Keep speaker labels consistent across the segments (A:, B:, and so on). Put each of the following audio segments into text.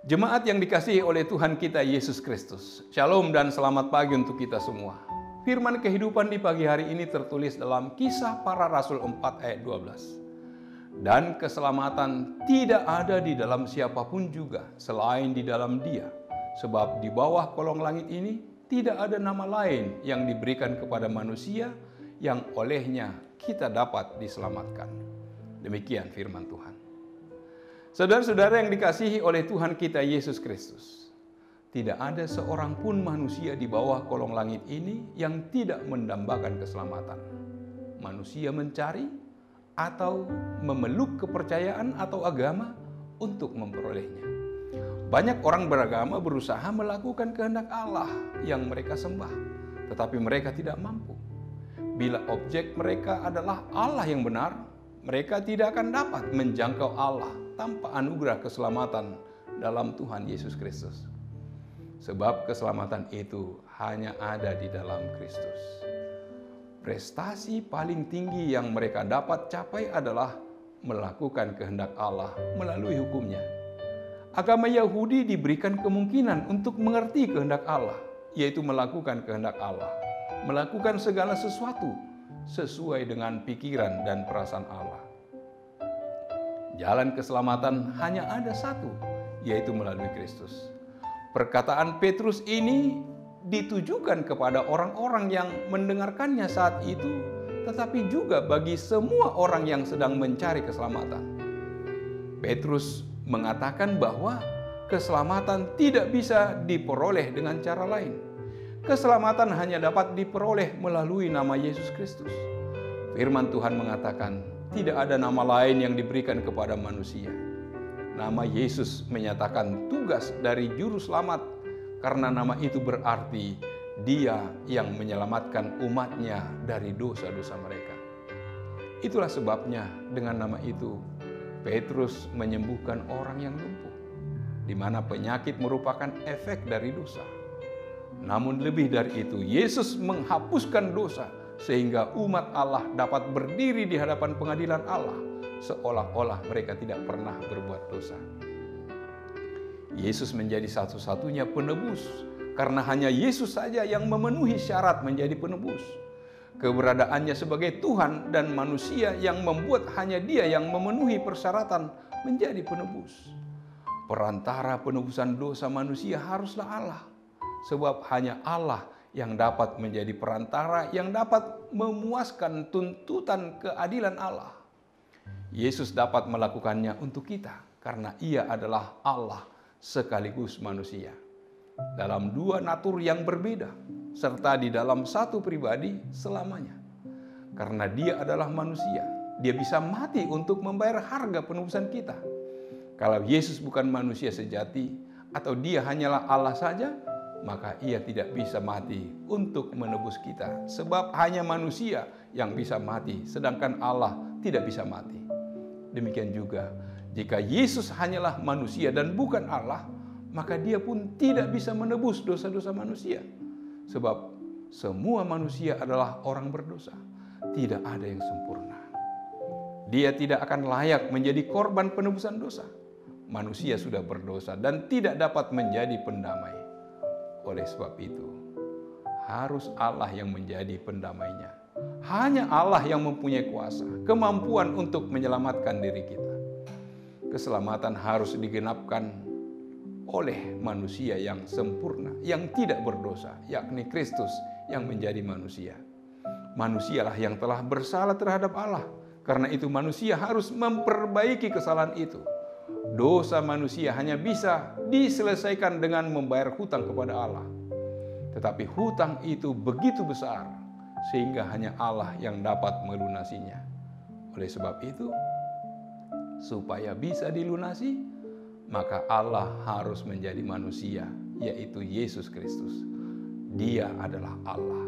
A: Jemaat yang dikasihi oleh Tuhan kita Yesus Kristus, Shalom dan selamat pagi untuk kita semua. Firman kehidupan di pagi hari ini tertulis dalam Kisah Para Rasul 4 ayat 12. Dan keselamatan tidak ada di dalam siapapun juga selain di dalam Dia, sebab di bawah kolong langit ini tidak ada nama lain yang diberikan kepada manusia yang olehnya kita dapat diselamatkan. Demikian firman Tuhan. Saudara-saudara yang dikasihi oleh Tuhan kita Yesus Kristus, tidak ada seorang pun manusia di bawah kolong langit ini yang tidak mendambakan keselamatan. Manusia mencari atau memeluk kepercayaan atau agama untuk memperolehnya. Banyak orang beragama berusaha melakukan kehendak Allah yang mereka sembah, tetapi mereka tidak mampu. Bila objek mereka adalah Allah yang benar, mereka tidak akan dapat menjangkau Allah tanpa anugerah keselamatan dalam Tuhan Yesus Kristus. Sebab keselamatan itu hanya ada di dalam Kristus. Prestasi paling tinggi yang mereka dapat capai adalah melakukan kehendak Allah melalui hukumnya. Agama Yahudi diberikan kemungkinan untuk mengerti kehendak Allah, yaitu melakukan kehendak Allah, melakukan segala sesuatu sesuai dengan pikiran dan perasaan Allah. Jalan keselamatan hanya ada satu, yaitu melalui Kristus. Perkataan Petrus ini ditujukan kepada orang-orang yang mendengarkannya saat itu, tetapi juga bagi semua orang yang sedang mencari keselamatan. Petrus mengatakan bahwa keselamatan tidak bisa diperoleh dengan cara lain. Keselamatan hanya dapat diperoleh melalui nama Yesus Kristus. Firman Tuhan mengatakan, tidak ada nama lain yang diberikan kepada manusia. Nama Yesus menyatakan tugas dari juru selamat, karena nama itu berarti Dia yang menyelamatkan umatnya dari dosa-dosa mereka. Itulah sebabnya dengan nama itu Petrus menyembuhkan orang yang lumpuh, di mana penyakit merupakan efek dari dosa. Namun lebih dari itu, Yesus menghapuskan dosa sehingga umat Allah dapat berdiri di hadapan pengadilan Allah seolah-olah mereka tidak pernah berbuat dosa. Yesus menjadi satu-satunya penebus karena hanya Yesus saja yang memenuhi syarat menjadi penebus. Keberadaannya sebagai Tuhan dan manusia yang membuat hanya Dia yang memenuhi persyaratan menjadi penebus. Perantara penebusan dosa manusia haruslah Allah, sebab hanya Allah yang dapat menjadi perantara yang dapat memuaskan tuntutan keadilan Allah. Yesus dapat melakukannya untuk kita karena Ia adalah Allah sekaligus manusia. Dalam dua natur yang berbeda, serta di dalam satu pribadi selamanya. Karena Dia adalah manusia, Dia bisa mati untuk membayar harga penebusan kita. Kalau Yesus bukan manusia sejati, atau Dia hanyalah Allah saja, maka Ia tidak bisa mati untuk menebus kita. Sebab hanya manusia yang bisa mati, sedangkan Allah tidak bisa mati. Demikian juga, jika Yesus hanyalah manusia dan bukan Allah, maka Dia pun tidak bisa menebus dosa-dosa manusia. Sebab semua manusia adalah orang berdosa. Tidak ada yang sempurna. Dia tidak akan layak menjadi korban penebusan dosa. Manusia sudah berdosa dan tidak dapat menjadi pendamai. Oleh sebab itu, harus Allah yang menjadi pendamainya. Hanya Allah yang mempunyai kuasa, kemampuan untuk menyelamatkan diri kita. Keselamatan harus digenapkan oleh manusia yang sempurna, yang tidak berdosa, yakni Kristus yang menjadi manusia. Manusialah yang telah bersalah terhadap Allah. Karena itu manusia harus memperbaiki kesalahan itu. Dosa manusia hanya bisa diselesaikan dengan membayar hutang kepada Allah. Tetapi hutang itu begitu besar, sehingga hanya Allah yang dapat melunasinya. Oleh sebab itu, supaya bisa dilunasi, maka Allah harus menjadi manusia, yaitu Yesus Kristus. Dia adalah Allah.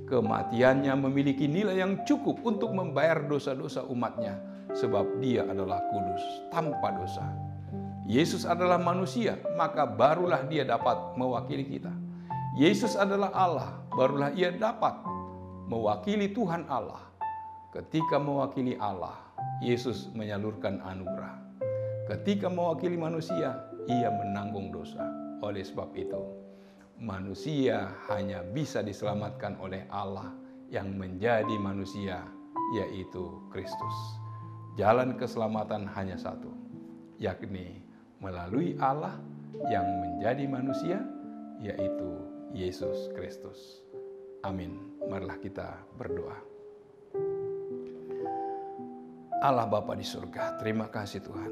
A: Kematiannya memiliki nilai yang cukup untuk membayar dosa-dosa umatnya, sebab Dia adalah kudus, tanpa dosa. Yesus adalah manusia, maka barulah Dia dapat mewakili kita. Yesus adalah Allah, barulah Ia dapat mewakili Tuhan Allah. Ketika mewakili Allah, Yesus menyalurkan anugerah. ketika mewakili manusia, ia menanggung dosa. Oleh sebab itu, manusia hanya bisa diselamatkan oleh Allah yang menjadi manusia, yaitu Kristus. Jalan keselamatan hanya satu, yakni melalui Allah yang menjadi manusia, yaitu Yesus Kristus. Amin. Marilah kita berdoa. Allah Bapa di surga, terima kasih Tuhan,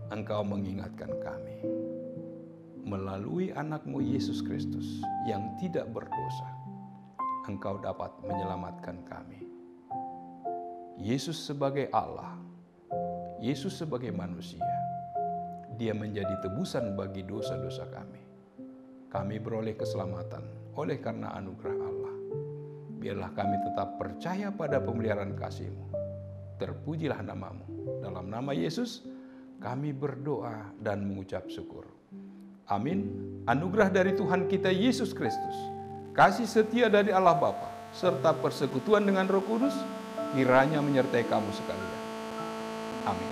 A: Engkau mengingatkan kami melalui anak-Mu Yesus Kristus yang tidak berdosa, Engkau dapat menyelamatkan kami. Yesus sebagai Allah, Yesus sebagai manusia, Dia menjadi tebusan bagi dosa-dosa kami. Kami beroleh keselamatan oleh karena anugerah Allah. Biarlah kami tetap percaya pada pemeliharaan kasih-Mu. Terpujilah nama-Mu. Dalam nama Yesus, kami berdoa dan mengucap syukur. Amin. Anugerah dari Tuhan kita Yesus Kristus, kasih setia dari Allah Bapa, serta persekutuan dengan Roh Kudus, kiranya menyertai kamu sekalian. Amin.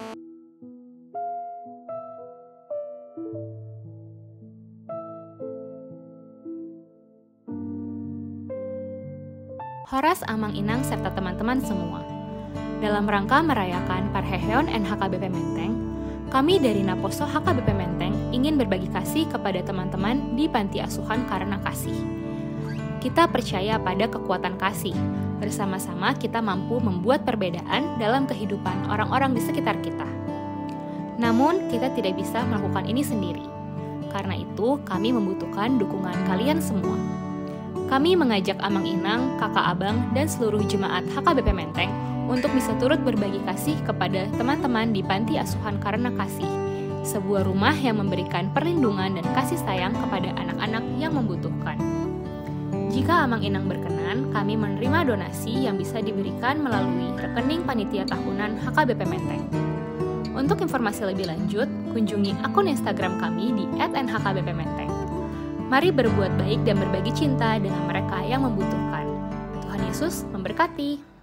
B: Horas Amang Inang serta teman-teman semua. Dalam rangka merayakan Parheheon NHKBP Menteng, kami dari Naposo HKBP Menteng ingin berbagi kasih kepada teman-teman di Panti Asuhan Karena Kasih. Kita percaya pada kekuatan kasih. Bersama-sama kita mampu membuat perbedaan dalam kehidupan orang-orang di sekitar kita. Namun, kita tidak bisa melakukan ini sendiri. Karena itu, kami membutuhkan dukungan kalian semua. Kami mengajak Amang Inang, Kakak Abang, dan seluruh jemaat HKBP Menteng untuk bisa turut berbagi kasih kepada teman-teman di Panti Asuhan Karena Kasih, sebuah rumah yang memberikan perlindungan dan kasih sayang kepada anak-anak yang membutuhkan. Jika Amang Inang berkenan, kami menerima donasi yang bisa diberikan melalui rekening panitia tahunan HKBP Menteng. Untuk informasi lebih lanjut, kunjungi akun Instagram kami di @nhkbpmenteng. Mari berbuat baik dan berbagi cinta dengan mereka yang membutuhkan. Tuhan Yesus memberkati.